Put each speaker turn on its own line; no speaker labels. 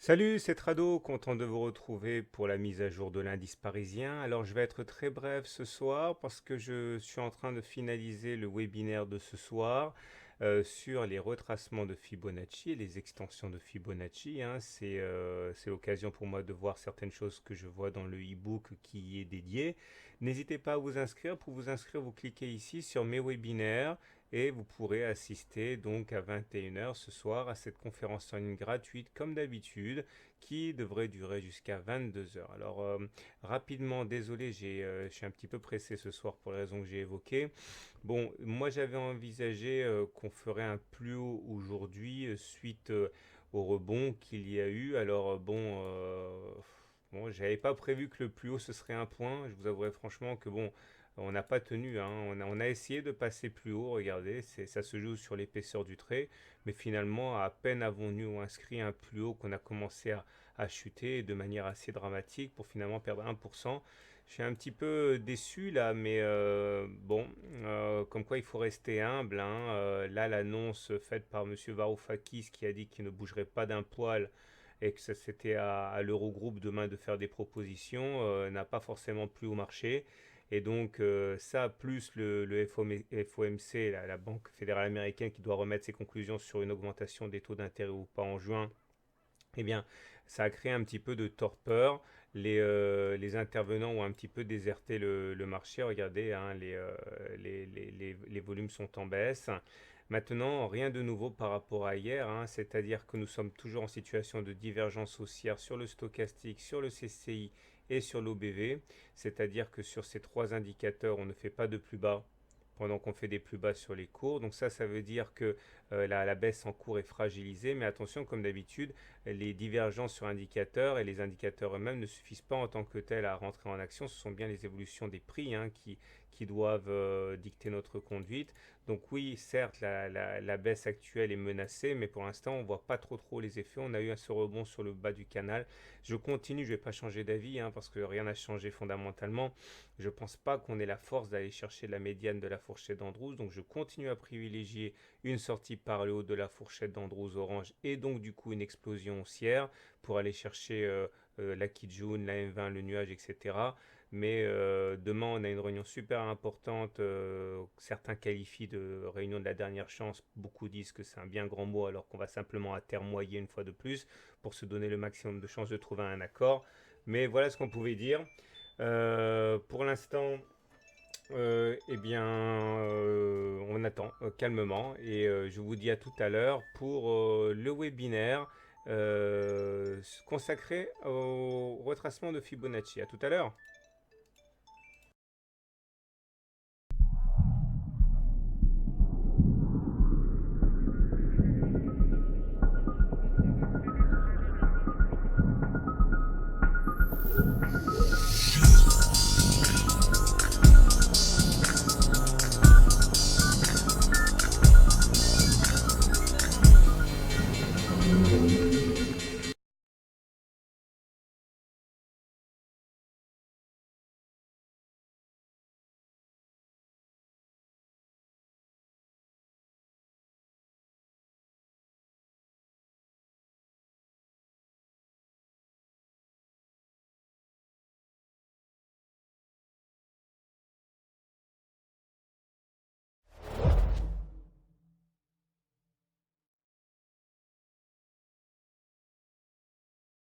Salut, c'est Trado, content de vous retrouver pour la mise à jour de l'indice parisien. Alors je vais être très bref ce soir parce que je suis en train de finaliser le webinaire de ce soir sur les retracements de Fibonacci et les extensions de Fibonacci, hein. C'est l'occasion pour moi de voir certaines choses que je vois dans le e-book qui y est dédié. N'hésitez pas à vous inscrire. Pour vous inscrire, vous cliquez ici sur mes webinaires et vous pourrez assister donc à 21 heures ce soir à cette conférence en ligne gratuite comme d'habitude qui devrait durer jusqu'à 22 heures. Alors rapidement, désolé, je suis un petit peu pressé ce soir pour les raisons que j'ai évoquées. Bon, moi j'avais envisagé qu'on ferait un plus haut aujourd'hui suite au rebond qu'il y a eu. Alors bon, j'avais pas prévu que le plus haut ce serait un point. Je vous avouerai franchement que bon, on n'a pas tenu, hein. On a essayé de passer plus haut, regardez, ça se joue sur l'épaisseur du trait, mais finalement, à peine avons-nous inscrit un plus haut qu'on a commencé à chuter de manière assez dramatique pour finalement perdre 1%. Je suis un petit peu déçu là, mais bon, comme quoi il faut rester humble, hein. Là, l'annonce faite par Monsieur Varoufakis qui a dit qu'il ne bougerait pas d'un poil et que c'était à l'Eurogroupe demain de faire des propositions, n'a pas forcément plu au marché. Et donc ça, plus le FOMC, la Banque fédérale américaine, qui doit remettre ses conclusions sur une augmentation des taux d'intérêt ou pas en juin, eh bien, ça a créé un petit peu de torpeur. Les intervenants ont un petit peu déserté le marché. Regardez, hein, les volumes sont en baisse. Maintenant, rien de nouveau par rapport à hier, hein, c'est-à-dire que nous sommes toujours en situation de divergence haussière sur le stochastique, sur le CCI et sur l'OBV. C'est-à-dire que sur ces trois indicateurs, on ne fait pas de plus bas pendant qu'on fait des plus bas sur les cours. Donc ça veut dire que la baisse en cours est fragilisée. Mais attention, comme d'habitude, les divergences sur indicateurs et les indicateurs eux-mêmes ne suffisent pas en tant que tels à rentrer en action. Ce sont bien les évolutions des prix, hein, qui doivent dicter notre conduite. Donc oui, certes, la baisse actuelle est menacée, mais pour l'instant, on ne voit pas trop les effets. On a eu ce rebond sur le bas du canal. Je continue, je ne vais pas changer d'avis, hein, parce que rien n'a changé fondamentalement. Je ne pense pas qu'on ait la force d'aller chercher la médiane de la fourchette d'Andrews. Donc je continue à privilégier une sortie par le haut de la fourchette d'Andrews orange et donc du coup une explosion haussière pour aller chercher la Kijun, la M20, le nuage, etc. Mais demain, on a une réunion super importante. Certains qualifient de réunion de la dernière chance. Beaucoup disent que c'est un bien grand mot alors qu'on va simplement atermoyer une fois de plus pour se donner le maximum de chances de trouver un accord. Mais voilà ce qu'on pouvait dire. Pour l'instant, eh bien, on attend calmement et je vous dis à tout à l'heure pour le webinaire consacré au retracement de Fibonacci. À tout à l'heure.